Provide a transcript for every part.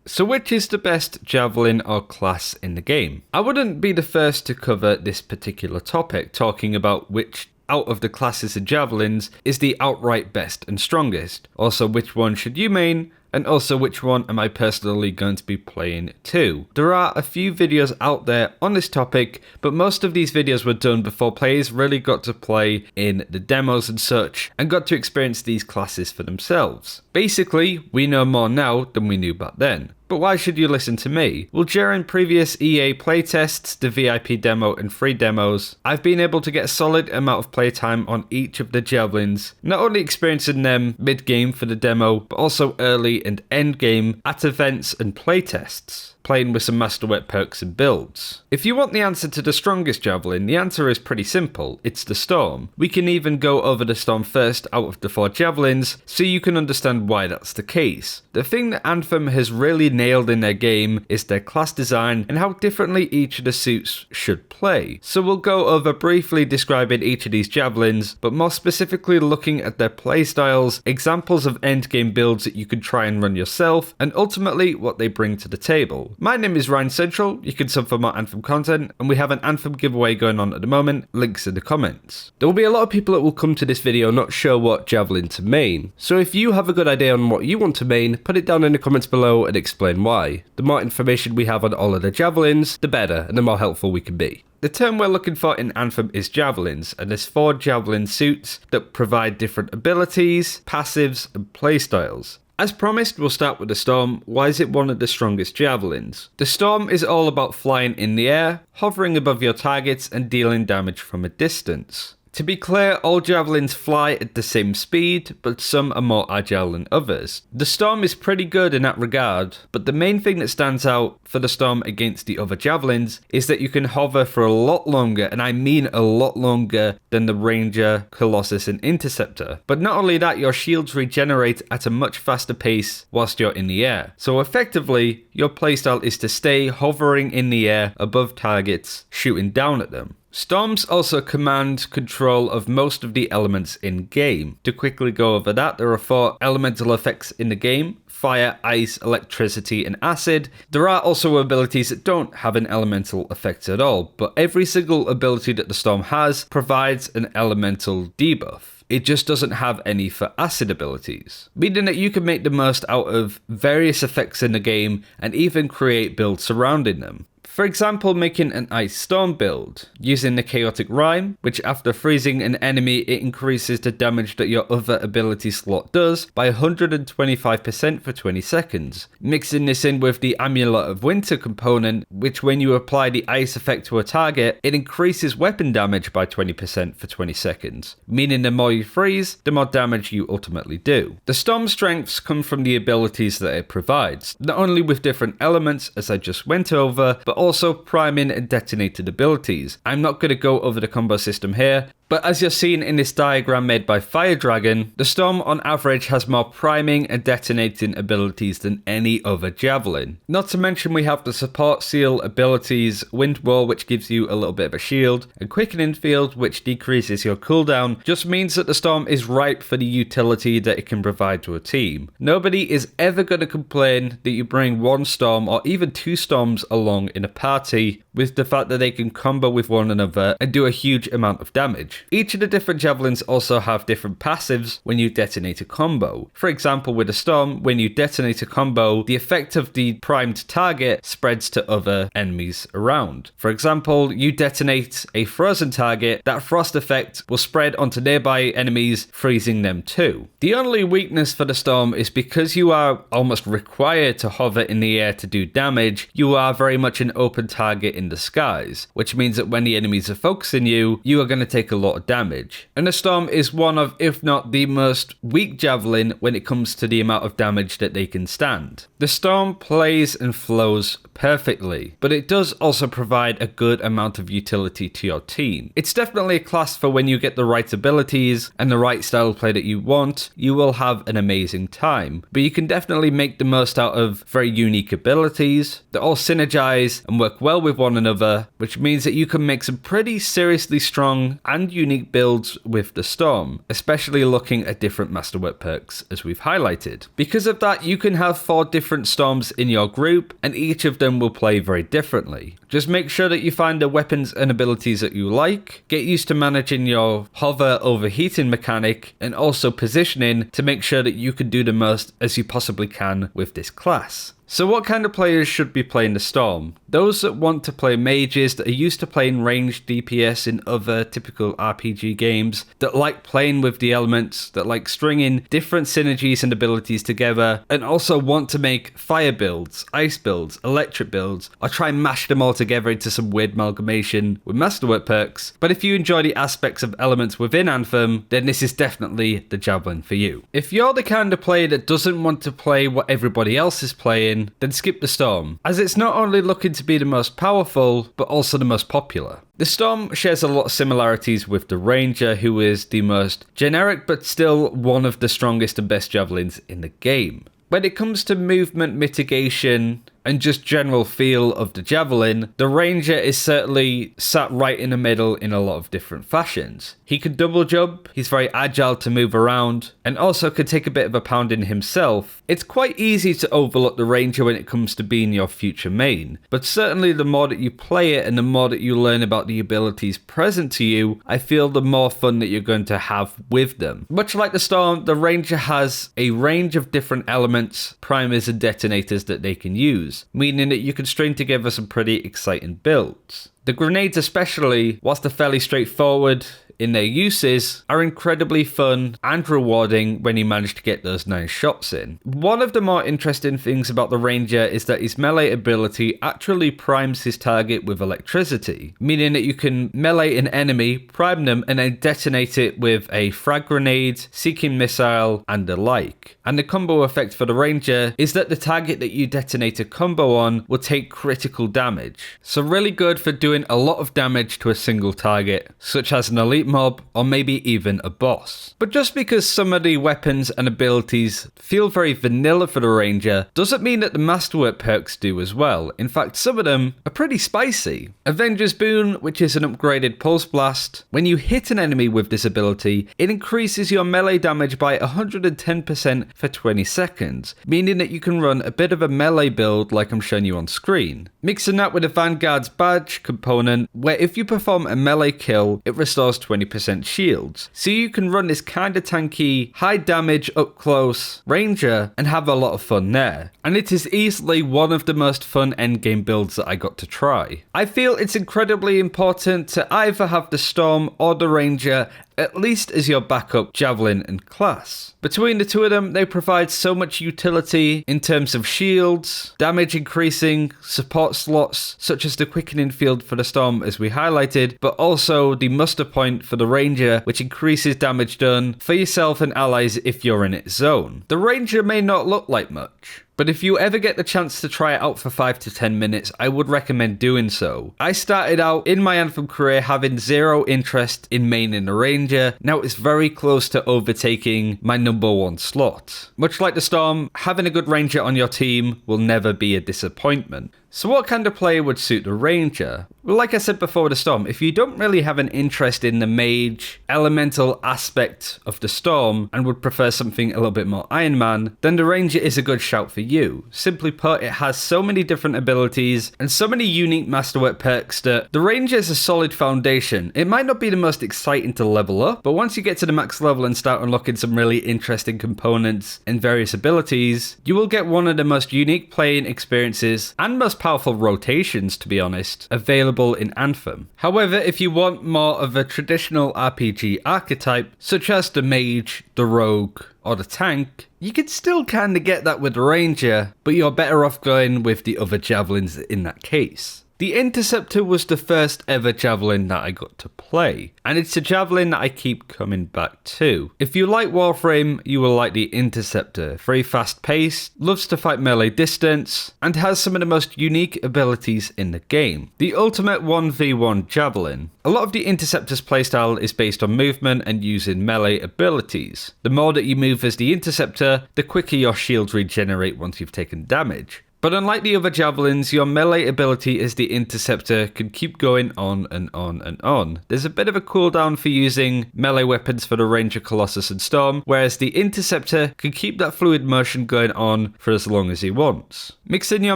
So which is the best Javelin or class in the game? I wouldn't be the first to cover this particular topic, talking about which out of the classes of Javelins is the outright best and strongest. Also, which one should you main? And also which one am I personally going to be playing too. There are a few videos out there on this topic, but most of these videos were done before players really got to play in the demos and such, and got to experience these classes for themselves. Basically, we know more now than we knew back then. But why should you listen to me? Well, during previous EA playtests, the VIP demo and free demos, I've been able to get a solid amount of playtime on each of the Javelins, not only experiencing them mid-game for the demo, but also early and end-game at events and playtests, playing with some Masterwork perks and builds. If you want the answer to the strongest Javelin, the answer is pretty simple, it's the Storm. We can even go over the Storm first out of the 4 Javelins, so you can understand why that's the case. The thing that Anthem has really nailed in their game is their class design and how differently each of the suits should play. So we'll go over briefly describing each of these Javelins, but more specifically looking at their playstyles, examples of endgame builds that you could try and run yourself, and ultimately what they bring to the table. My name is Ryan Central, you can sub for more Anthem content, and we have an Anthem giveaway going on at the moment, links in the comments. There will be a lot of people that will come to this video not sure what Javelin to main, so if you have a good idea on what you want to main, put it down in the comments below and explain why. The more information we have on all of the Javelins, the better, and the more helpful we can be. The term we're looking for in Anthem is Javelins, and there's 4 Javelin suits that provide different abilities, passives, and playstyles. As promised, we'll start with the Storm. Why is it one of the strongest Javelins? The Storm is all about flying in the air, hovering above your targets, and dealing damage from a distance. To be clear, all Javelins fly at the same speed, but some are more agile than others. The Storm is pretty good in that regard, but the main thing that stands out for the Storm against the other Javelins is that you can hover for a lot longer, and I mean a lot longer, than the Ranger, Colossus and Interceptor. But not only that, your shields regenerate at a much faster pace whilst you're in the air. So effectively, your playstyle is to stay hovering in the air above targets, shooting down at them. Storms also command control of most of the elements in game. To quickly go over that, there are 4 elemental effects in the game: fire, ice, electricity, and acid. There are also abilities that don't have an elemental effect at all, but every single ability that the Storm has provides an elemental debuff. It just doesn't have any for acid abilities, meaning that you can make the most out of various effects in the game and even create builds surrounding them. For example, making an Ice Storm build, using the Chaotic Rhyme, which after freezing an enemy it increases the damage that your other ability slot does by 125% for 20 seconds. Mixing this in with the Amulet of Winter component, which when you apply the ice effect to a target, it increases weapon damage by 20% for 20 seconds, meaning the more you freeze, the more damage you ultimately do. The Storm strengths come from the abilities that it provides, not only with different elements as I just went over, but also priming and detonated abilities. I'm not going to go over the combo system here, but as you're seeing in this diagram made by FIredragon, the Storm on average has more priming and detonating abilities than any other Javelin. Not to mention we have the support seal abilities, Wind Wall, which gives you a little bit of a shield, and Quickening Field, which decreases your cooldown, just means that the Storm is ripe for the utility that it can provide to a team. Nobody is ever going to complain that you bring 1 Storm or even 2 Storms along in a party, with the fact that they can combo with one another and do a huge amount of damage. Each of the different Javelins also have different passives when you detonate a combo. For example, with a Storm, when you detonate a combo, the effect of the primed target spreads to other enemies around. For example, you detonate a frozen target, that frost effect will spread onto nearby enemies, freezing them too. The only weakness for the Storm is because you are almost required to hover in the air to do damage, you are very much an open target in the skies, which means that when the enemies are focusing you, you are going to take a lot of damage. And the Storm is one of, if not the most weak Javelin when it comes to the amount of damage that they can stand. The Storm plays and flows perfectly, but it does also provide a good amount of utility to your team. It's definitely a class for when you get the right abilities and the right style of play that you want, you will have an amazing time. But you can definitely make the most out of very unique abilities that all synergize and work well with one another, which means that you can make some pretty seriously strong and unique builds with the Storm, especially looking at different Masterwork perks as we've highlighted. Because of that, you can have 4 different Storms in your group, and each of them will play very differently. Just make sure that you find the weapons and abilities that you like, get used to managing your hover overheating mechanic, and also positioning to make sure that you can do the most as you possibly can with this class. So what kind of players should be playing the Storm? Those that want to play mages, that are used to playing ranged DPS in other typical RPG games, that like playing with the elements, that like stringing different synergies and abilities together, and also want to make fire builds, ice builds, electric builds, or try and mash them all together into some weird amalgamation with Masterwork perks. But if you enjoy the aspects of elements within Anthem, then this is definitely the Javelin for you. If you're the kind of player that doesn't want to play what everybody else is playing, then skip the Storm, as it's not only looking to be the most powerful, but also the most popular. The Storm shares a lot of similarities with the Ranger, who is the most generic but still one of the strongest and best Javelins in the game. When it comes to movement mitigation and just general feel of the Javelin, the Ranger is certainly sat right in the middle in a lot of different fashions. He can double jump, he's very agile to move around, and also can take a bit of a pounding himself. It's quite easy to overlook the Ranger when it comes to being your future main, but certainly the more that you play it and the more that you learn about the abilities present to you, I feel the more fun that you're going to have with them. Much like the Storm, the Ranger has a range of different elements, primers and detonators that they can use, meaning that you can string together some pretty exciting builds. The grenades especially, whilst they're fairly straightforward in their uses, are incredibly fun and rewarding when you manage to get those nice shots in. One of the more interesting things about the Ranger is that his melee ability actually primes his target with electricity, meaning that you can melee an enemy, prime them, and then detonate it with a frag grenade, seeking missile, and the like. And the combo effect for the Ranger is that the target that you detonate a combo on will take critical damage. So really good for doing a lot of damage to a single target, such as an elite mob or maybe even a boss. But just because some of the weapons and abilities feel very vanilla for the Ranger doesn't mean that the Masterwork perks do as well. In fact, some of them are pretty spicy. Avenger's Boon, which is an upgraded pulse blast, when you hit an enemy with this ability, it increases your melee damage by 110% for 20 seconds, meaning that you can run a bit of a melee build like I'm showing you on screen. Mixing that with a Vanguard's badge component, where if you perform a melee kill, it restores 20% shields. So you can run this kinda tanky, high damage up close Ranger and have a lot of fun there. And it is easily one of the most fun endgame builds that I got to try. I feel it's incredibly important to either have the Storm or the Ranger at least as your backup Javelin and class. Between the two of them, they provide so much utility in terms of shields, damage increasing, support slots, such as the quickening field for the Storm as we highlighted, but also the muster point for the Ranger, which increases damage done for yourself and allies if you're in its zone. The Ranger may not look like much, but if you ever get the chance to try it out for 5 to 10 minutes, I would recommend doing so. I started out in my Anthem career having zero interest in maining the Ranger. Now it's very close to overtaking my number 1 slot. Much like the Storm, having a good Ranger on your team will never be a disappointment. So what kind of player would suit the Ranger? Well, like I said before with the Storm, if you don't really have an interest in the mage, elemental aspect of the Storm and would prefer something a little bit more Iron Man, then the Ranger is a good shout for you. Simply put, it has so many different abilities and so many unique Masterwork perks that the Ranger is a solid foundation. It might not be the most exciting to level up, but once you get to the max level and start unlocking some really interesting components and various abilities, you will get one of the most unique playing experiences and most powerful rotations, to be honest, available in Anthem. However, if you want more of a traditional RPG archetype, such as the mage, the rogue, or the tank, you can still kinda get that with the Ranger, but you're better off going with the other Javelins in that case. The Interceptor was the first ever Javelin that I got to play, and it's a Javelin that I keep coming back to. If you like Warframe, you will like the Interceptor. Very fast paced, loves to fight melee distance, and has some of the most unique abilities in the game. The ultimate 1v1 Javelin. A lot of the Interceptor's playstyle is based on movement and using melee abilities. The more that you move as the Interceptor, the quicker your shields regenerate once you've taken damage. But unlike the other Javelins, your melee ability as the Interceptor can keep going on and on and on. There's a bit of a cooldown for using melee weapons for the Ranger, Colossus and Storm, whereas the Interceptor can keep that fluid motion going on for as long as he wants. Mixing your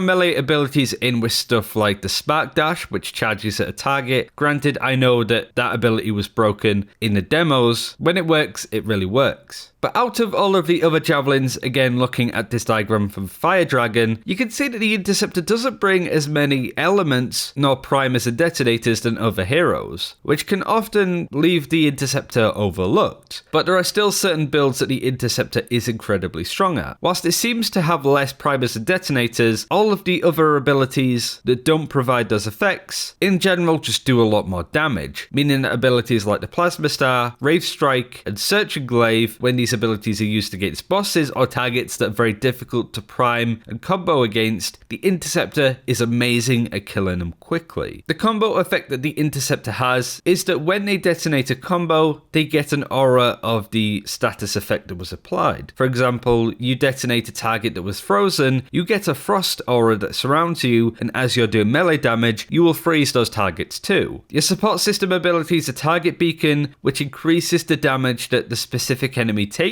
melee abilities in with stuff like the Spark Dash, which charges at a target. Granted, I know that ability was broken in the demos. When it works, it really works. But out of all of the other Javelins, again looking at this diagram from FIredragon, you can see that the Interceptor doesn't bring as many elements nor primers and detonators than other heroes, which can often leave the Interceptor overlooked. But there are still certain builds that the Interceptor is incredibly strong at. Whilst it seems to have less primers and detonators, all of the other abilities that don't provide those effects, in general just do a lot more damage, meaning that abilities like the Plasma Star, Wraith Strike, and Search and Glaive, when these abilities are used against bosses or targets that are very difficult to prime and combo against, the Interceptor is amazing at killing them quickly. The combo effect that the Interceptor has is that when they detonate a combo, they get an aura of the status effect that was applied. For example, you detonate a target that was frozen, you get a frost aura that surrounds you, and as you're doing melee damage, you will freeze those targets too. Your support system ability is a target beacon, which increases the damage that the specific enemy takes.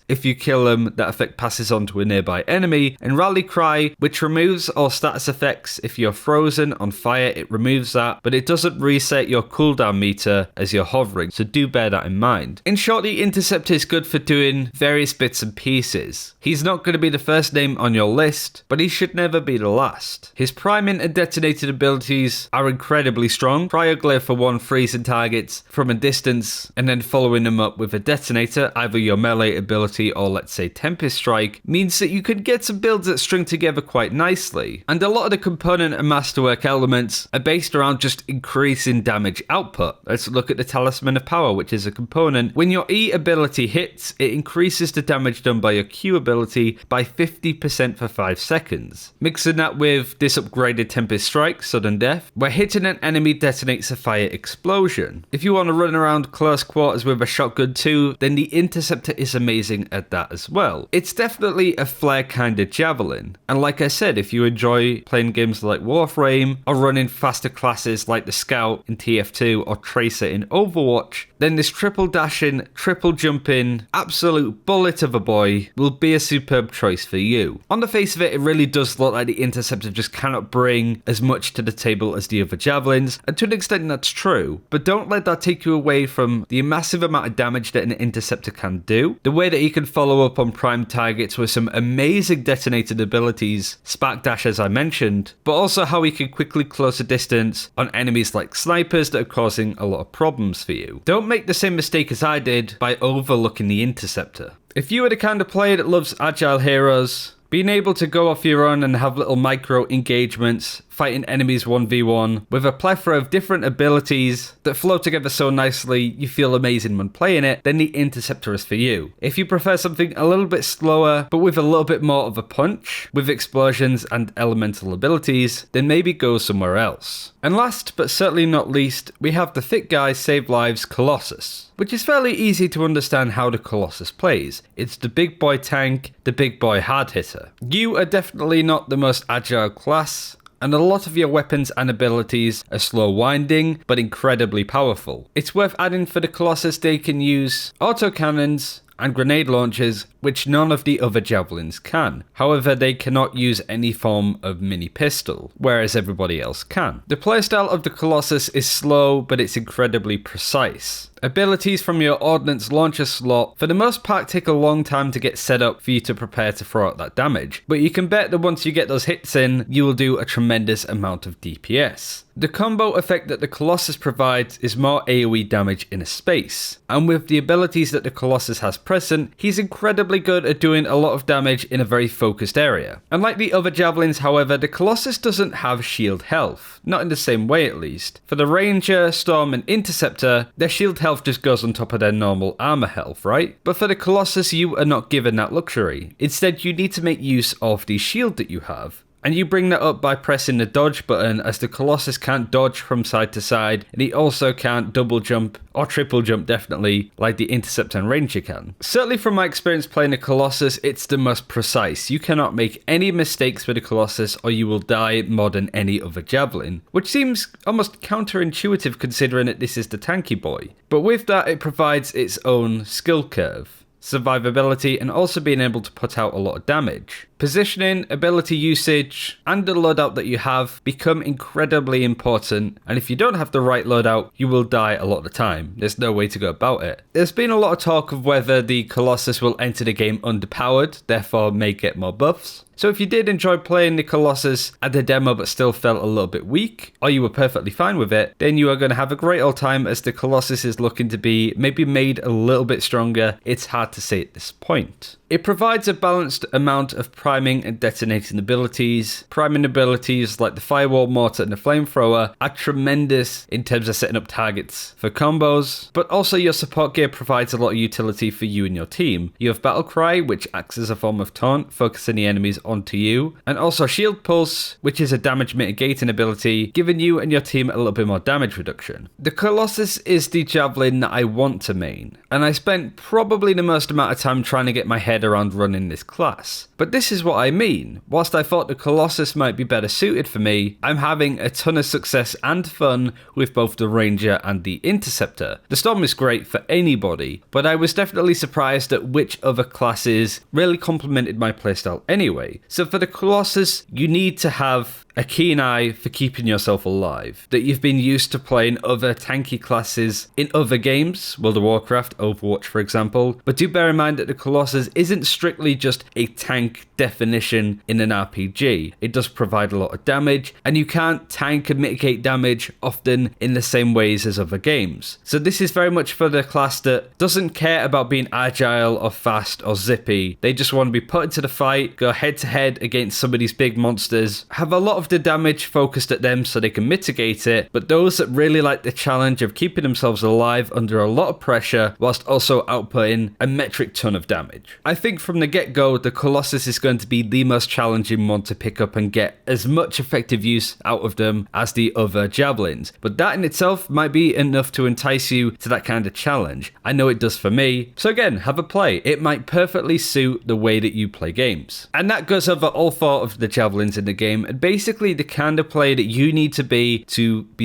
If you kill them, that effect passes on to a nearby enemy, and Rally Cry, which removes all status effects. If you're frozen on fire, it removes that, but it doesn't reset your cooldown meter as you're hovering, so do bear that in mind. In short, the Interceptor is good for doing various bits and pieces. He's not going to be the first name on your list, but he should never be the last. His priming and detonated abilities are incredibly strong. Cryoglaive for one, freezing targets from a distance, and then following them up with a detonator, either your melee ability or let's say Tempest Strike, means that you can get some builds that string together quite nicely. And a lot of the component and masterwork elements are based around just increasing damage output. Let's look at the Talisman of Power, which is a component. When your E ability hits, it increases the damage done by your Q ability by 50% for 5 seconds. Mixing that with this upgraded Tempest Strike, Sudden Death, where hitting an enemy detonates a fire explosion. If you want to run around close quarters with a shotgun too, then the Interceptor is amazing at that as well. It's definitely a flare kind of Javelin. And like I said, if you enjoy playing games like Warframe or running faster classes like the Scout in TF2 or Tracer in Overwatch, then this triple dashing, triple jumping, absolute bullet of a boy will be a superb choice for you. On the face of it, it really does look like the Interceptor just cannot bring as much to the table as the other Javelins, and to an extent that's true, but don't let that take you away from the massive amount of damage that an Interceptor can do, the way that he can follow up on prime targets with some amazing detonated abilities, Spark Dash as I mentioned, but also how he can quickly close a distance on enemies like snipers that are causing a lot of problems for you. Don't make the same mistake as I did by overlooking the Interceptor. If you are the kind of player that loves agile heroes, being able to go off your own and have little micro engagements, fighting enemies 1v1 with a plethora of different abilities that flow together so nicely you feel amazing when playing it, then the Interceptor is for you. If you prefer something a little bit slower but with a little bit more of a punch, with explosions and elemental abilities, then maybe go somewhere else. And last but certainly not least, we have the Thick Guy Save Lives Colossus, which is fairly easy to understand how the Colossus plays. It's the big boy tank, the big boy hard hitter. You are definitely not the most agile class, and a lot of your weapons and abilities are slow winding, but incredibly powerful. It's worth adding for the Colossus they can use autocannons and grenade launchers, which none of the other Javelins can. However, they cannot use any form of mini pistol, whereas everybody else can. The playstyle of the Colossus is slow, but it's incredibly precise. Abilities from your ordnance launcher slot for the most part take a long time to get set up for you to prepare to throw out that damage, but you can bet that once you get those hits in, you will do a tremendous amount of DPS. The combo effect that the Colossus provides is more AoE damage in a space, and with the abilities that the Colossus has present, he's incredibly good at doing a lot of damage in a very focused area. Unlike the other Javelins, however, the Colossus doesn't have shield health, not in the same way at least. For the Ranger, Storm and Interceptor, their shield health just goes on top of their normal armor health, right? But for the Colossus, you are not given that luxury. Instead, you need to make use of the shield that you have. And you bring that up by pressing the dodge button, as the Colossus can't dodge from side to side, and he also can't double jump, or triple jump definitely, like the Interceptor and Ranger can. Certainly from my experience playing the Colossus, it's the most precise. You cannot make any mistakes with the Colossus or you will die more than any other Javelin, which seems almost counterintuitive considering that this is the tanky boy. But with that, it provides its own skill curve, survivability, and also being able to put out a lot of damage. Positioning, ability usage, and the loadout that you have become incredibly important, and if you don't have the right loadout, you will die a lot of the time. There's no way to go about it. There's been a lot of talk of whether the Colossus will enter the game underpowered, therefore may get more buffs. So if you did enjoy playing the Colossus at the demo but still felt a little bit weak, or you were perfectly fine with it, then you are going to have a great old time, as the Colossus is looking to be maybe made a little bit stronger. It's hard to say at this point. It provides a balanced amount of priming and detonating abilities. Priming abilities like the Firewall Mortar and the Flamethrower are tremendous in terms of setting up targets for combos, but also your support gear provides a lot of utility for you and your team. You have Battle Cry, which acts as a form of taunt, focusing the enemies onto you, and also Shield Pulse, which is a damage mitigating ability, giving you and your team a little bit more damage reduction. The Colossus is the Javelin that I want to main, and I spent probably the most amount of time trying to get my head around running this class. But this is what I mean. Whilst I thought the Colossus might be better suited for me, I'm having a ton of success and fun with both the Ranger and the Interceptor. The Storm is great for anybody, but I was definitely surprised at which other classes really complemented my playstyle anyway. So for the Colossus, you need to have a keen eye for keeping yourself alive, that you've been used to playing other tanky classes in other games, World of Warcraft, Overwatch for example, but do bear in mind that the Colossus isn't strictly just a tank definition in an RPG. It does provide a lot of damage, and you can't tank and mitigate damage often in the same ways as other games. So this is very much for the class that doesn't care about being agile or fast or zippy. They just want to be put into the fight, go head to head against some of these big monsters, have a lot of the damage focused at them so they can mitigate it, but those that really like the challenge of keeping themselves alive under a lot of pressure whilst also outputting a metric ton of damage. I think from the get-go, the Colossus is going to be the most challenging one to pick up and get as much effective use out of them as the other Javelins, but that in itself might be enough to entice you to that kind of challenge. I know it does for me, so again, have a play. It might perfectly suit the way that you play games. And that goes over all four of the Javelins in the game, and basically the kind of player that you need to be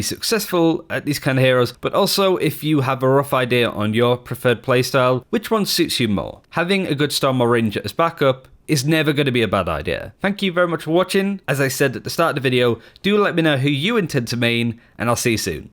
successful at these kind of heroes, but also if you have a rough idea on your preferred playstyle, which one suits you more. Having a good Storm or Ranger as backup is never going to be a bad idea. Thank you very much for watching. As I said at the start of the video, do let me know who you intend to main, and I'll see you soon.